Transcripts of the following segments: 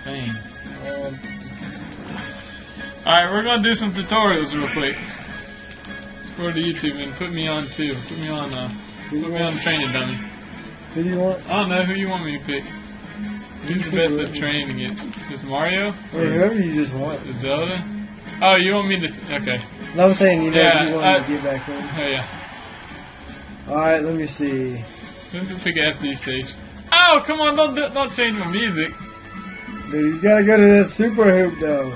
Dang. Alright, we're gonna do some tutorials real quick. For the YouTube and put me on too. Put me on training dummy. Who do you want? I don't know who you want me to pick. Who's the best at training against? Is Mario? Or whoever you just want. Zelda? Oh, you want me to... Okay. No, I'm saying you Yeah, you want to get back in. Oh, yeah. Alright, let me see. Let's pick an FD stage. Oh, come on, don't change my music. Dude, you gotta go to that super hoop though.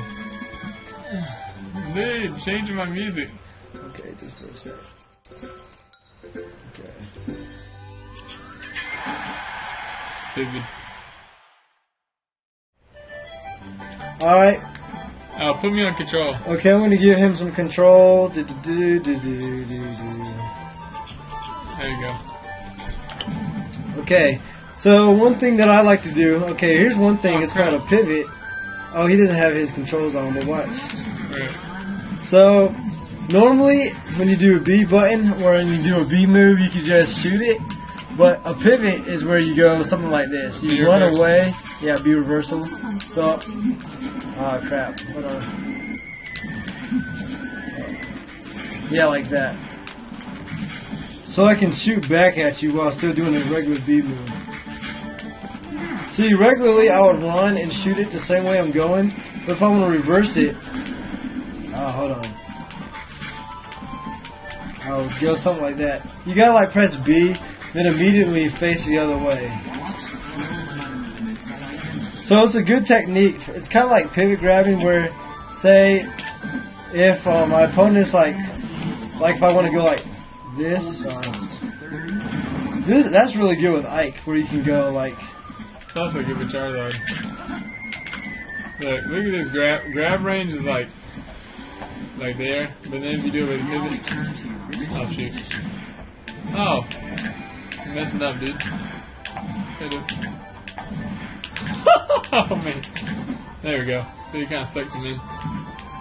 Dude, changing my music. Okay, just for a sec. Okay. Stupid. Alright. Oh, put me on control. Okay, I'm gonna give him some control. There There you go. Okay, so one thing that I like to do, okay, here's one thing, it's called a pivot. Oh, he doesn't have his controls on, but watch. Right. So, normally, when you do a B button, or when you do a B move, you can just shoot it. But a pivot is where you go something like this. You run away. Yeah, be reversal. So, oh crap, hold on. Yeah, like that. So I can shoot back at you while still doing a regular B move. See, regularly I would run and shoot it the same way I'm going, but if I want to reverse it, hold on. I'll go something like that. You gotta like press B, then immediately face the other way. So it's a good technique. It's kind of like pivot grabbing where, say, if my opponent's like if I want to go like this, that's really good with Ike, where you can go like. It's also good with Charizard. Look at this grab range is like there, but then if you do it with pivot, oh shoot. Oh, you're messing up, dude. Oh man, there we go. So you kind of sucks him in.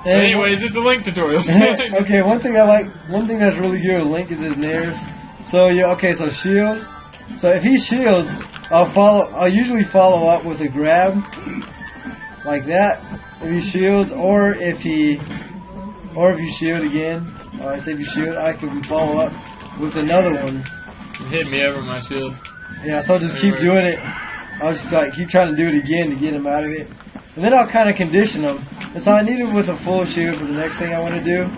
But anyways, it's a Link tutorial. Okay, one thing that's really good with Link is his nairs. So so shield. So if he shields, I'll usually follow up with a grab like that. If he shields, or if you shield again. Alright, so if you shield, I can follow up with another one. Hit me over my shield. Yeah, so I'll just keep doing it. I'll just keep trying to do it again to get him out of it. And then I'll kind of condition him. And so I need him with a full shield for the next thing I want to do.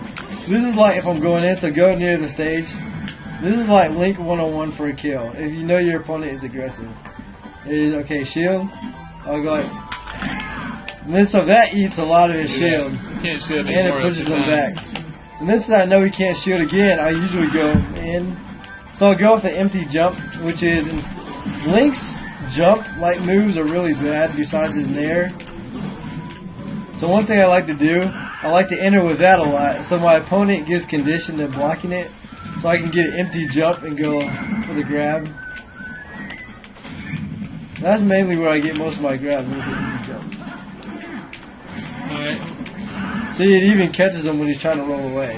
This is like if I'm going in, so go near the stage. This is like Link 101 for a kill. If you know your opponent is aggressive. It is, okay, shield. I'll go like... And then so that eats a lot of his shield. You can't shield and it pushes him back. And then since I know he can't shield again, I usually go in. So I'll go with the empty jump, which is... Link's jump like moves are really bad besides his nair. So one thing I like to do, I like to enter with that a lot. So my opponent gets conditioned to blocking it. So I can get an empty jump and go for the grab. That's mainly where I get most of my grabs, with the empty jump. Alright. See, it even catches him when he's trying to roll away.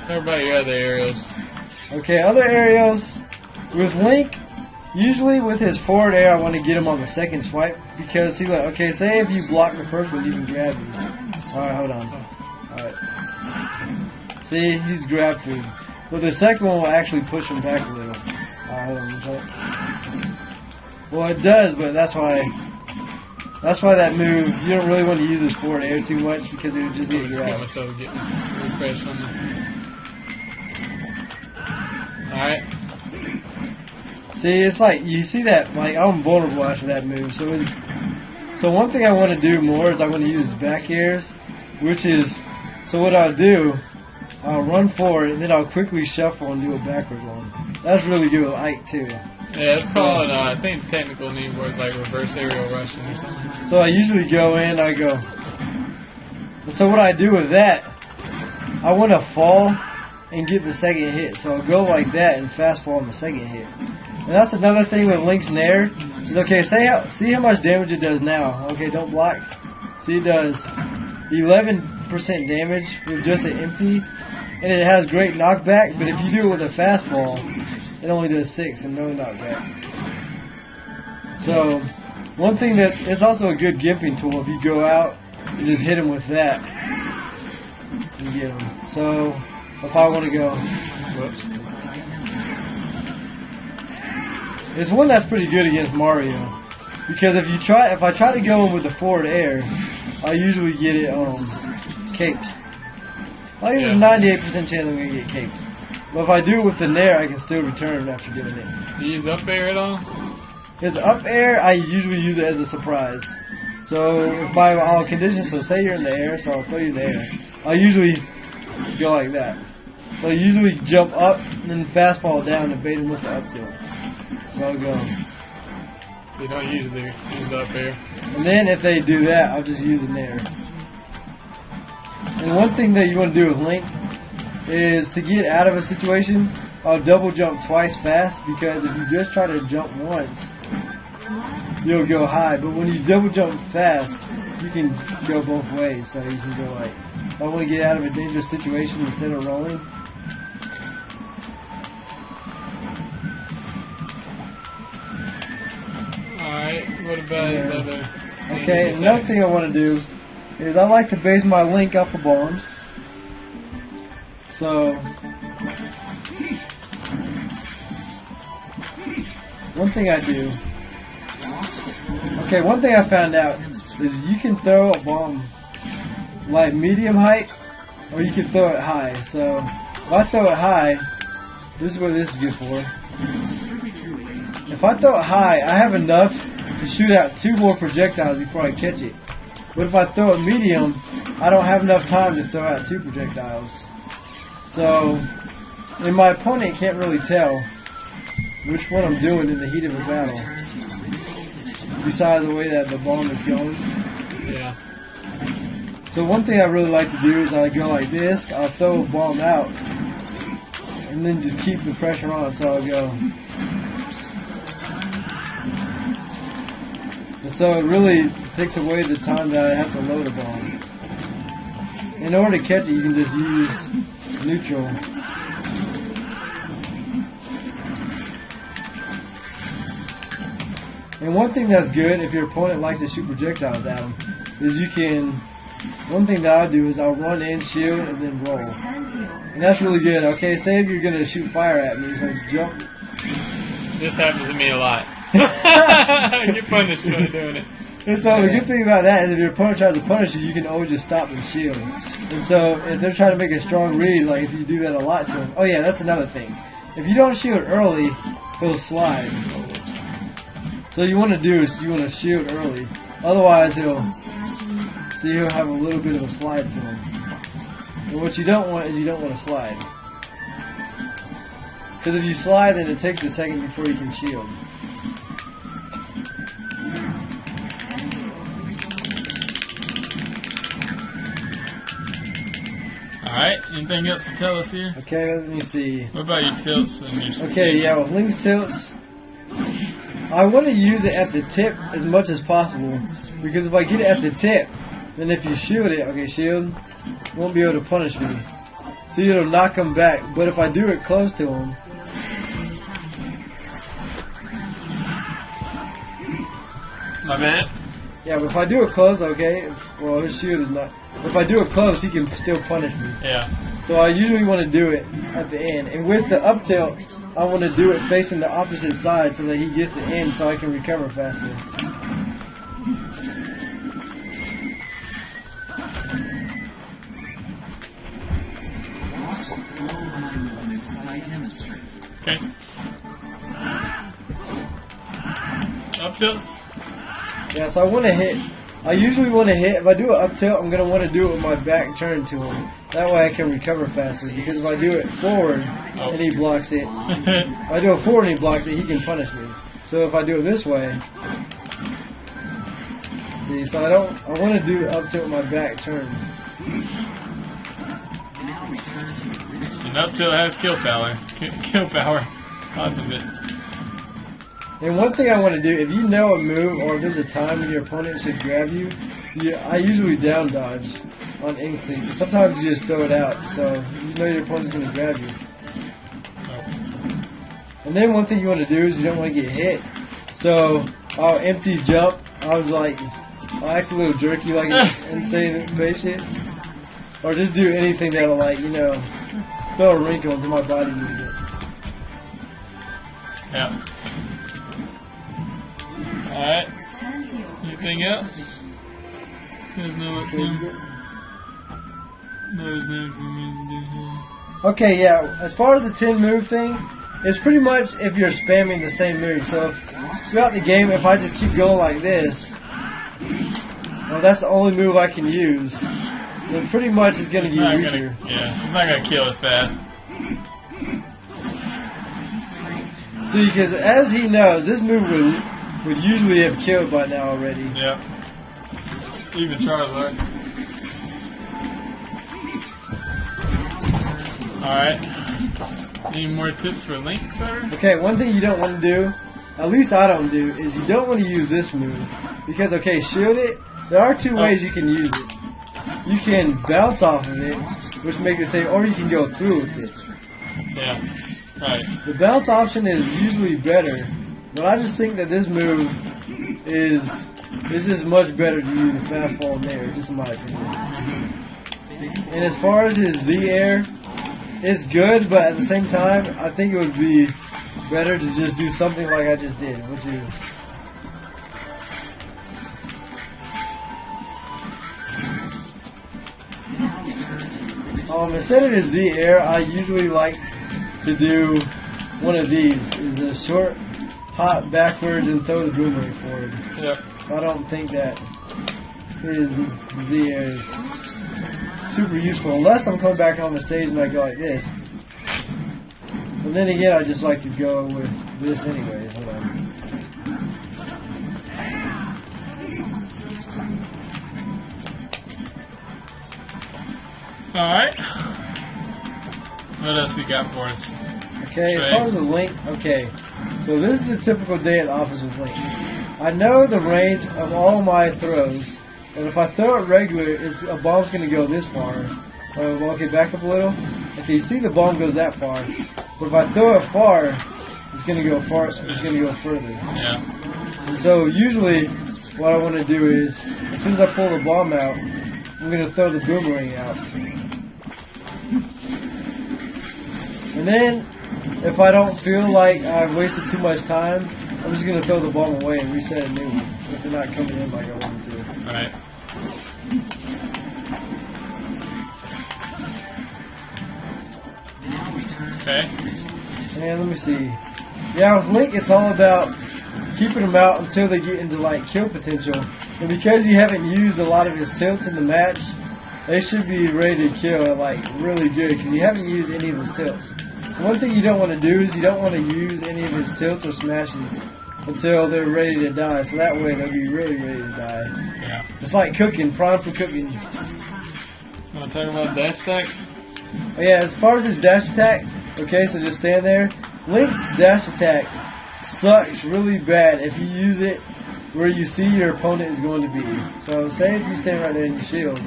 How about your other aerials? Okay, other aerials. With Link, usually with his forward air, I want to get him on the second swipe. Because, see, like, okay, say if you block the first one, you can grab him. Alright, hold on. Alright. See, he's grab food. But the second one will actually push him back a little. Hold on. Well, it does, but that's why that move, you don't really want to use his forward air too much because it would just get grabbed. Alright. See, it's like, you see that, like, I'm vulnerable after that move. So one thing I want to do more is I want to use back airs, which is, so what I'll do, I'll run forward and then I'll quickly shuffle and do a backwards one. That's really good with Ike too. Yeah, it's called, I think the technical name for it's like reverse aerial rushing or something. So I usually go in, I go. And so what I do with that, I want to fall and get the second hit. So I'll go like that and fast fall on the second hit. And that's another thing with Link's Nair. Is okay, see how much damage it does now. Okay, don't block. See, it does 11% damage with just an empty. And it has great knockback, but if you do it with a fastball, it only does 6 and no knockback. So, One thing that it's also a good gimping tool. If you go out and just hit him with that, and get him. So if I want to go, whoops, it's one that's pretty good against Mario because if I try to go in with the forward air, I usually get it caked. I think there's a 98% chance I'm gonna get caked. But if I do it with the nair, I can still return after doing it. Do you use up air at all? His up air, I usually use it as a surprise. So if my condition, so say you're in the air, so I'll throw you in the air. I usually go like that. So I usually jump up and then fastball down and bait him with the up tilt. So I'll go. You don't usually use up air. And then if they do that, I'll just use the nair. And one thing that you want to do with Link is to get out of a situation, I'll double jump twice fast because if you just try to jump once, you'll go high. But when you double jump fast, you can go both ways. So you can go like, if I want to get out of a dangerous situation instead of rolling. Alright, what about his other? Okay, another thing I want to do is I like to base my Link off of bombs. So one thing I do. Okay, one thing I found out is you can throw a bomb like medium height or you can throw it high. So if I throw it high, this is what this is good for. If I throw it high, I have enough to shoot out 2 more projectiles before I catch it. But if I throw it medium, I don't have enough time to throw out 2 projectiles. So, and my opponent can't really tell which one I'm doing in the heat of a battle. Besides the way that the bomb is going. Yeah. So one thing I really like to do is I go like this, I'll throw a bomb out, and then just keep the pressure on, so I'll go. And so it really takes away the time that I have to load a bomb. In order to catch it, you can just use neutral. And one thing that's good if your opponent likes to shoot projectiles at him is you can, one thing that I'll do is I'll run in, shield, and then roll. And that's really good. Okay, say if you're going to shoot fire at me, so jump. This happens to me a lot. I get punished for doing it. And so the good thing about that is if your opponent tries to punish you, you can always just stop and shield. And so if they're trying to make a strong read, like if you do that a lot to them. Oh yeah, that's another thing. If you don't shield early, he'll slide. So you want to do is you want to shield early. Otherwise he'll have a little bit of a slide to him. And what you don't want is you don't want to slide. Because if you slide, then it takes a second before you can shield. Alright, anything else to tell us here? Okay, let me see. What about your tilts and your Okay, yeah, with Link's tilts, I want to use it at the tip as much as possible. Because if I get it at the tip, then if you shield it, okay, shield, won't be able to punish me. So it'll knock him back. But if I do it close to him, my bad. yeah, but if I do it close, okay, well, his shield is not. If I do it close, he can still punish me. Yeah. So I usually want to do it at the end. And with the up tilt, I want to do it facing the opposite side so that he gets the end so I can recover faster. Okay. Up tilts? Yeah, so I want to hit. I usually want to hit. If I do an up tilt, I'm going to want to do it with my back turned to him. That way I can recover faster. Because if I do it forward and he blocks it, if I do it forward and he blocks it, he can punish me. So if I do it this way, see, so I want to do up tilt with my back turned. And up tilt has kill power. Kill power. Lots of it. And one thing I want to do, if you know a move or if there's a time when your opponent should grab you, I usually down dodge on instinct. Sometimes you just throw it out, so you know your opponent's going to grab you. And then one thing you want to do is you don't want to get hit. So I'll empty jump I was like, I act a little jerky, like insane impatient, or just do anything that'll like, you know, throw a wrinkle into my body movement. Yeah. Alright. Anything else? There's no Okay, yeah, as far as the 10 move thing, it's pretty much if you're spamming the same move. So throughout the game, if I just keep going like this, well, that's the only move I can use, then pretty much it's going to get weaker. Yeah, it's not going to kill as fast. See, because as he knows, this move would usually have killed by now already. Yep. Even Charizard. Alright. Any more tips for Link, sir? Okay, one thing you don't want to do, at least I don't do, is you don't want to use this move. Because, okay, shield it, there are two ways you can use it. You can bounce off of it, which makes it safe, or you can go through with it. Yeah, right. The bounce option is usually better, but I just think that this move is just much better to use a fast fall in there, just in my opinion. And as far as his Z-Air, it's good, but at the same time, I think it would be better to just do something like I just did, which is instead of his Z-Air, I usually like to do one of these. Is a short hop backwards and throw the boomerang forward. Yep. I don't think that his Z-Air is super useful unless I'm coming back on the stage and I go like this. But then again, I just like to go with this anyways. Alright. What else you got for us? Okay, Trey? as far as the Link, okay. So this is a typical day at the office with Link. I know the range of all my throws, and if I throw it regular, a bomb's going to go this far. Okay, back up a little. Okay, you see the bomb goes that far, but if I throw it far, it's going to go far. It's going to go further. Yeah. And so usually, what I want to do is, as soon as I pull the bomb out, I'm going to throw the boomerang out. And then, if I don't feel like I've wasted too much time, I'm just going to throw the bomb away and reset a new one if they're not coming in like I want them to. Alright. Okay. And let me see. Yeah, with Link, it's all about keeping them out until they get into like kill potential. And because you haven't used a lot of his tilts in the match, they should be ready to kill like really good because you haven't used any of his tilts. One thing you don't want to do is you don't want to use any of his tilts or smashes until they're ready to die. So that way they'll be really ready to die. Yeah. It's like cooking, prime for cooking. You want to talk about dash attack? Oh, yeah, as far as his dash attack, okay, so just stand there. Link's dash attack sucks really bad if you use it where you see your opponent is going to be. So say if you stand right there and you shield.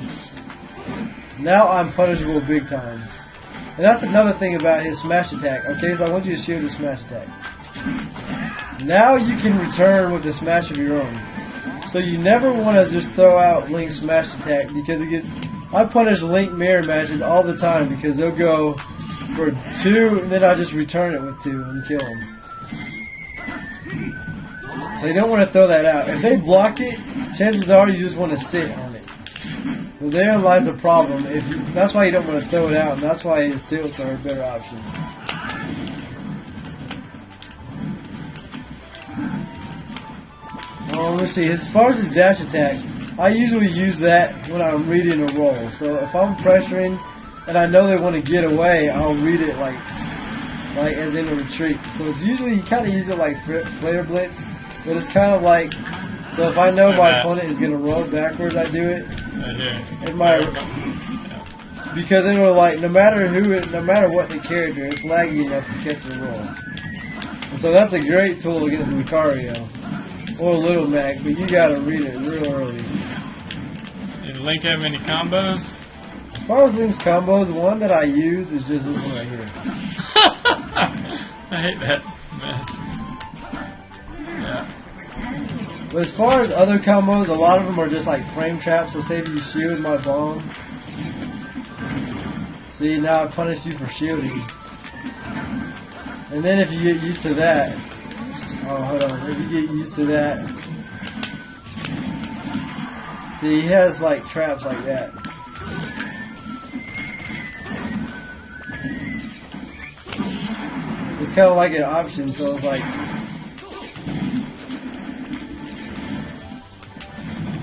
Now I'm punishable big time. And that's another thing about his smash attack. Okay, so I want you to shield his smash attack. Now you can return with a smash of your own. So you never want to just throw out Link's smash attack because it gets... I punish Link mirror matches all the time because they'll go for 2 and then I just return it with 2 and kill them. So you don't want to throw that out. If they blocked it, chances are you just want to sit on it. So there lies a problem. That's why you don't want to throw it out, and that's why his tilts are a better option. Let's see. As far as his dash attack, I usually use that when I'm reading a roll. So if I'm pressuring and I know they want to get away, I'll read it like as in a retreat. So it's usually, you kind of use it like flare blitz, but it's kind of like, so if I know my opponent is going to roll backwards, I do it. Because it'll like, no matter what the character, it's laggy enough to catch the roll. And so that's a great tool against Lucario. Or Little Mac, but you gotta read it real early. Did Link have any combos? As far as Link's combos, one that I use is just this one right here. I hate that mess. Yeah. But as far as other combos, a lot of them are just like frame traps. So say if you shield my bomb. See, now I punished you for shielding. And then if you get used to that, oh hold on, if you get used to that, see he has like traps like that. It's kind of like an option, so it's like,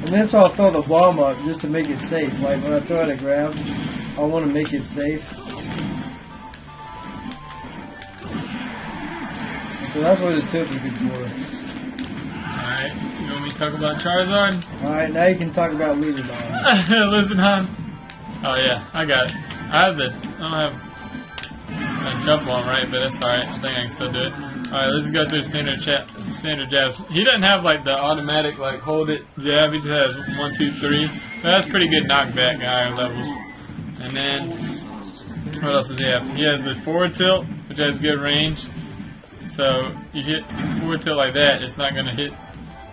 and then so I'll throw the bomb up just to make it safe. Like when I throw it a grab, I want to make it safe. So that's what his tilt is good for. Alright, you want me to talk about Charizard? Alright, now you can talk about Lizard on. Listen, hon. Oh yeah, I got it. I don't have a jump on, right? But that's alright. I think I can still do it. Alright, let's go through standard jabs. He doesn't have like the automatic like hold it jab. He just has 1, 2, 3. So that's pretty good knockback at higher levels. And then what else does he have? He has the forward tilt, which has good range. So you hit forward tilt like that, it's not going to hit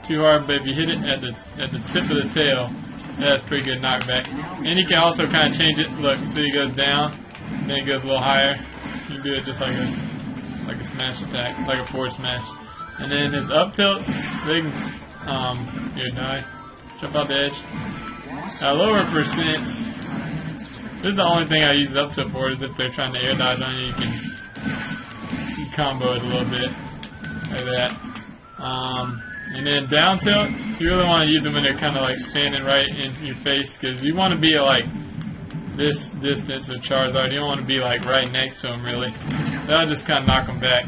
too hard. But if you hit it at the tip of the tail, that's pretty good knockback. And you can also kind of change it. Look, see, it goes down, and then it goes a little higher. You can do it just like a smash attack, like a forward smash. And then his up tilts, they can here, die, jump out the edge. Lower percents. This is the only thing I use up tilt for, is if they're trying to air dodge on you, you can combo it a little bit like that. And then down tilt, you really want to use them when they're kind of like standing right in your face, because you want to be at like this distance of Charizard. You don't want to be like right next to him really. That'll just kind of knock him back.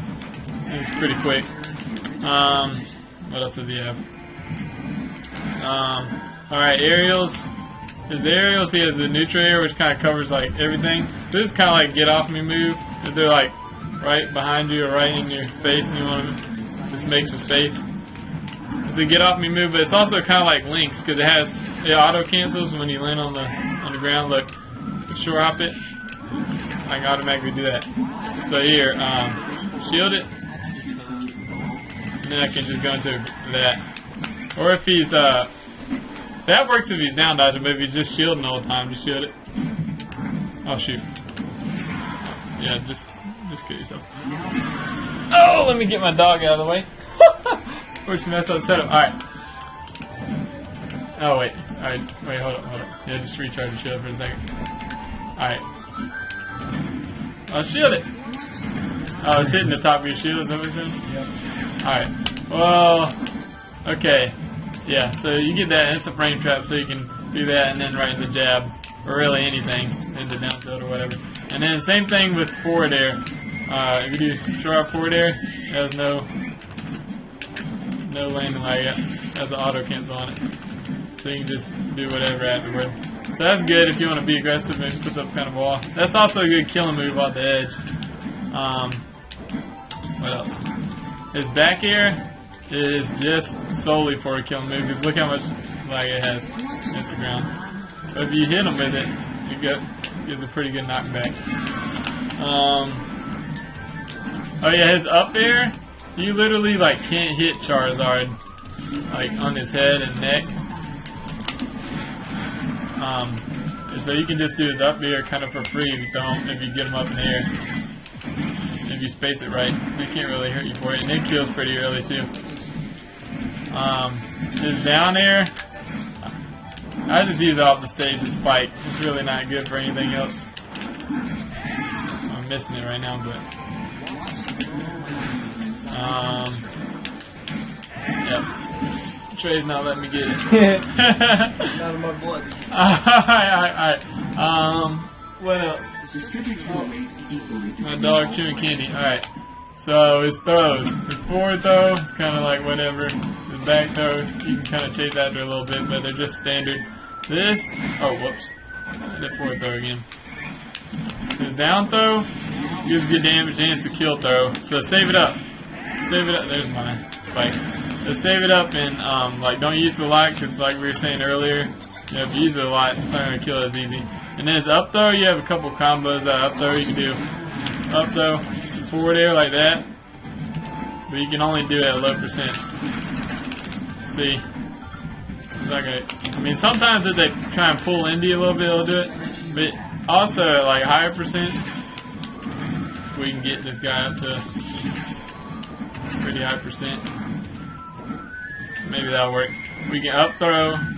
It's pretty quick. What else does he have? Alright, aerials. His aerials, he has the neutral air, which kind of covers like everything. This is kind of like get off me move. If they're like right behind you or right in your face and you want to just make some space. It's a get off me move, but it's also kind of like links, because it auto cancels when you land on the ground. Look, short hop it, I can automatically do that. So here, shield it, and then I can just go into that. Or if he's that works if he's down dodging, but if he's just shielding the whole time, just shield it. Oh shoot. Yeah, just kill yourself. Oh, let me get my dog out of the way. Or she messed up the setup. Alright. Oh wait. Alright, wait, hold up. Yeah, just recharge the shield for a second. Alright. I'll shield it. Oh, it's hitting the top of your shield, is that what you're saying? Yep. Alright. Well, okay. Yeah, so you get that, and it's a frame trap, so you can do that and then right into jab, or really anything, into down tilt or whatever. And then same thing with forward air. If you do short forward air, it has no landing lag yet. It has an auto cancel on it. So you can just do whatever afterward. So that's good if you want to be aggressive and put up kind of wall. That's also a good killing move off the edge. What else? His back air is just solely for a killing move, because look how much lag it has against the ground. So if you hit him with it, gives a pretty good knockback. Oh yeah, his up air, you literally like can't hit Charizard like on his head and neck. So you can just do his up air kind of for free if you get him up in the air. If you space it right, it can't really hurt you for it, and it kills pretty early too. His down air, I just use it off the stage to spike. It's really not good for anything else. I'm missing it right now, but yep. Trey's not letting me get it. Not in my blood. Alright. What else? My dog chewing candy. Alright. So his throws. His forward throw is kind of like whatever. His back throw, you can kind of chase after a little bit, but they're just standard. This, oh whoops. I did forward throw again. His down throw gives good damage and it's a kill throw. So save it up. Save it up. There's my spike. So save it up and like don't use it a lot, because like we were saying earlier, you know, if you use it a lot, it's not going to kill as easy. And then his up throw, you have a couple combos up throw you can do. Up throw, forward air like that, but you can only do it at low percent. See? It's like I mean, sometimes if they try and pull into you a little bit, they'll do it. But also, at like higher percents, we can get this guy up to pretty high percent. Maybe that'll work. We can up throw, and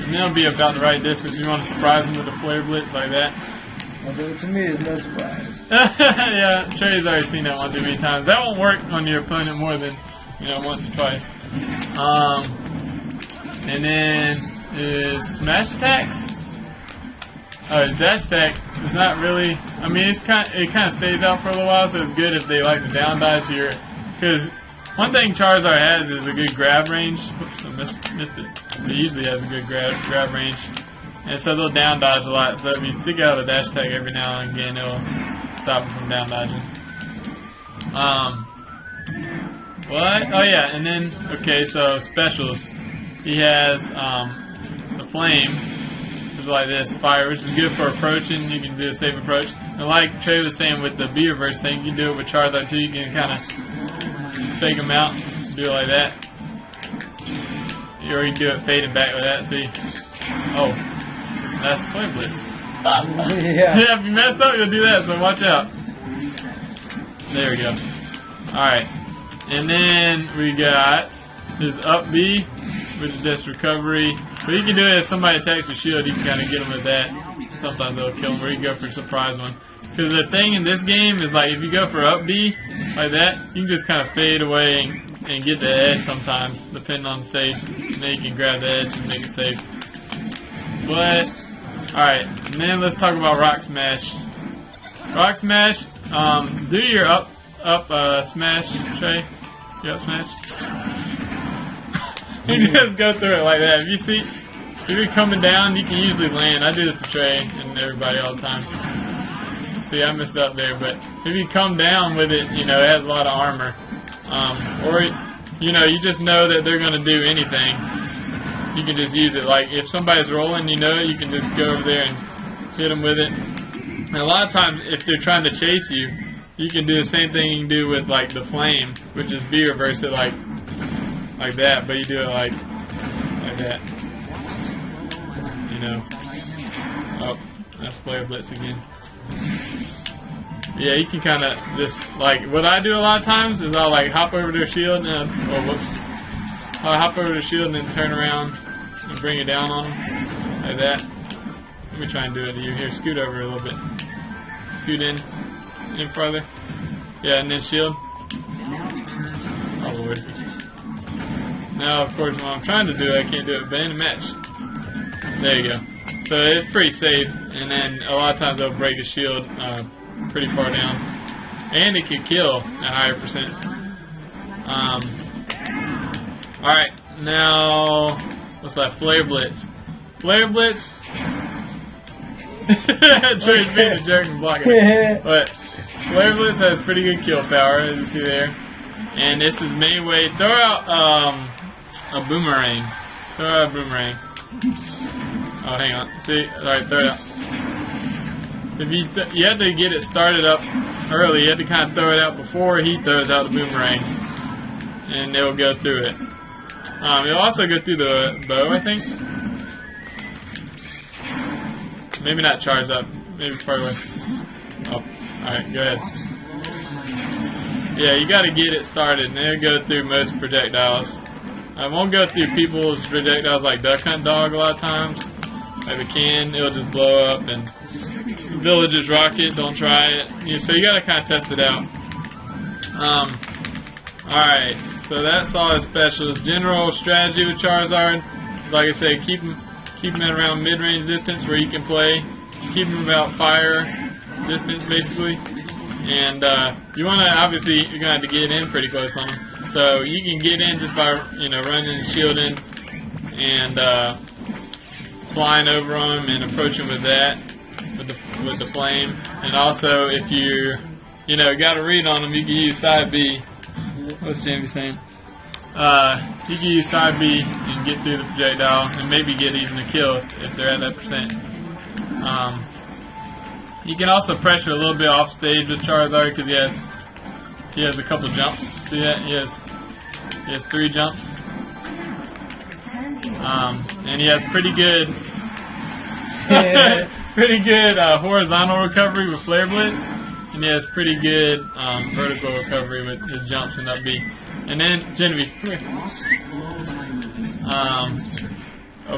then it'll be about the right distance. You want to surprise him with a flare blitz like that. Although to me, it's no surprise. Yeah, Trey's already seen that one too many times. That won't work on your opponent more than, you know, once or twice. And then his smash attacks. Oh, his dash attack is not really. I mean, it kind of stays out for a little while, so it's good if they like to down dodge your. Because one thing Charizard has is a good grab range. Oops, I missed it. It usually has a good grab range. And so they'll down dodge a lot. So if you stick out a dash attack every now and again, it'll stop them from down dodging. What? Oh yeah, and then, okay, so specials. He has the flame, which is like this, fire, which is good for approaching. You can do a safe approach. And like Trey was saying with the B-reverse thing, you can do it with Charizard too. You can kind of fake them out, do it like that. Or you can do it fading back like that, see? Oh, that's Flame Blitz. Yeah, if you mess up, you'll do that, so watch out. There we go. Alright. And then we got his up B, which is just recovery. But you can do it if somebody attacks your shield, you can kind of get them with that. Sometimes they'll kill them, or you can go for a surprise one. Because the thing in this game is like if you go for up B like that, you can just kind of fade away and get the edge sometimes, depending on the stage. And then you can grab the edge and make it safe. But, alright, and then let's talk about Rock Smash. Rock Smash, do your up smash, Trey. Your up smash. You just go through it like that. If you're coming down, you can usually land. I do this to Trey and everybody all the time. See, I messed up there, but if you come down with it, you know, it has a lot of armor. Or, you know, you just know that they're going to do anything. You can just use it. Like, if somebody's rolling, you know it, you can just go over there and hit them with it. And a lot of times, if they're trying to chase you, you can do the same thing you can do with, like, the flame, which is B-reverse it like that, but you do it like that. You know. Oh, that's Flare Blitz again. Yeah, you can kind of just, like, what I do a lot of times is I'll, like, hop over their shield and, I'll hop over the shield and then turn around and bring it down on them, like that. Let me try and do it to you here. Scoot over a little bit. Scoot in farther. Yeah, and then shield. Oh lord. Now, of course, when I'm trying to do it, I can't do it, but in a match. There you go. So it's pretty safe, and then a lot of times they'll break the shield pretty far down. And it can kill at higher percents. Alright, now, what's that? Flare Blitz. Flare Blitz. Trey's being a jerk and blocking it. But Flare Blitz has pretty good kill power, as you see there. And this is main way. Throw out a boomerang. Throw out a boomerang. Oh, hang on. See? Alright, throw it out. If you have to get it started up early. You have to kind of throw it out before he throws out the boomerang. And it'll go through it. It'll also go through the bow, I think. Maybe not charged up. Maybe far away. Oh, alright, go ahead. Yeah, you gotta get it started, and it'll go through most projectiles. I won't go through people's projectiles like Duck Hunt Dog a lot of times. Like the can, it'll just blow up, and villagers rock it, don't try it. Yeah, so you gotta kind of test it out. Alright, so that's all his specials. General strategy with Charizard, like I said, keep him at around mid-range distance where you can play. Keep him about fire distance, basically. And you want to, obviously, you're going to have to get in pretty close on him. So you can get in just by, you know, running and shielding and flying over him and approaching with that, with the flame. And also, if you got a read on him, you can use side B. What's Jamie saying? You can use side B and get through the projectile and maybe get even a kill if they're at that percent. You can also pressure a little bit off stage with Charizard because he has a couple jumps. See that? He has 3 jumps. And he has pretty good, pretty good horizontal recovery with Flare Blitz, and he has pretty good vertical recovery with his jumps and up B. And then Genevieve, come here.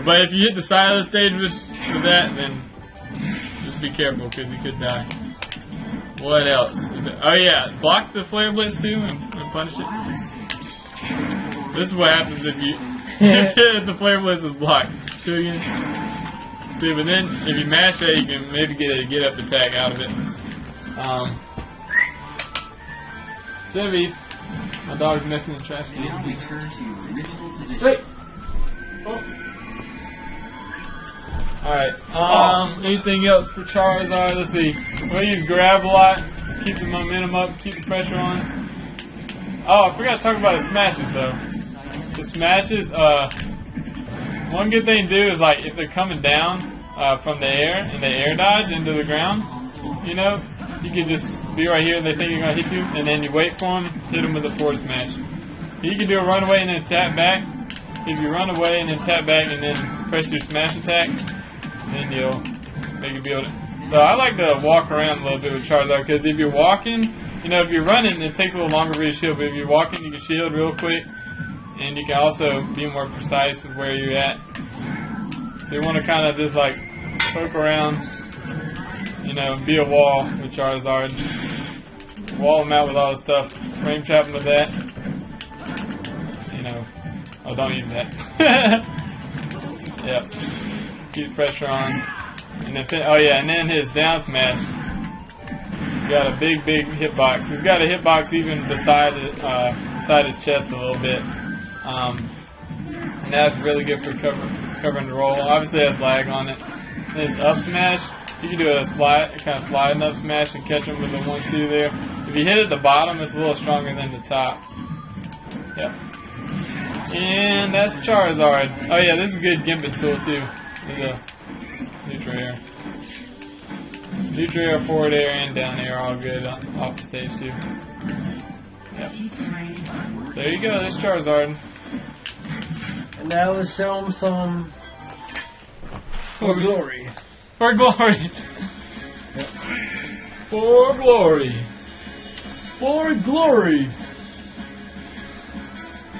But if you hit the side of the stage with that, then just be careful because you could die. What else? Oh yeah, block the Flare Blitz too and punish it. This is what happens if you if the Flare Blitz is blocked. Do it again. See, but then if you mash that, you can maybe get a get up attack out of it. Genevieve, my dog's messing in the trash can. Wait. Oh. Alright, anything else for Charizard? Let's see. We'll use grab a lot. Just keep the momentum up, keep the pressure on. Oh, I forgot to talk about the smashes though. The smashes, one good thing to do is like if they're coming down from the air and they air dodge into the ground, you know, you can just be right here, they think you're going to hit you, and then you wait for them, hit them with a forward smash. You can do a runaway and then tap back. If you run away and then tap back and then press your smash attack, then you'll be able to. So I like to walk around a little bit with Charizard because if you're walking, you know, if you're running, it takes a little longer for you to shield. But if you're walking, you can shield real quick, and you can also be more precise with where you're at. So you want to kind of just like poke around, you know, be a wall with Charizard. Wall them out with all the stuff. Frame trap them with that. You know, oh, don't use that. Yep. Keep pressure on. And then, oh yeah, and then his down smash. He's got a big hitbox. He's got a hitbox even beside his chest a little bit. And that's really good for covering the roll. Obviously it has lag on it. And his up smash, you can do a kind of sliding up smash and catch him with a 1-2 there. If you hit at the bottom, it's a little stronger than the top. Yep. And that's Charizard. Oh yeah, this is a good Gambit tool too. There's a neutral air. Neutral air, forward air, and down air all good off the stage too. Yep. There you go, that's Charizard. And now let's show him some for glory. For glory. Yep. For glory. For glory.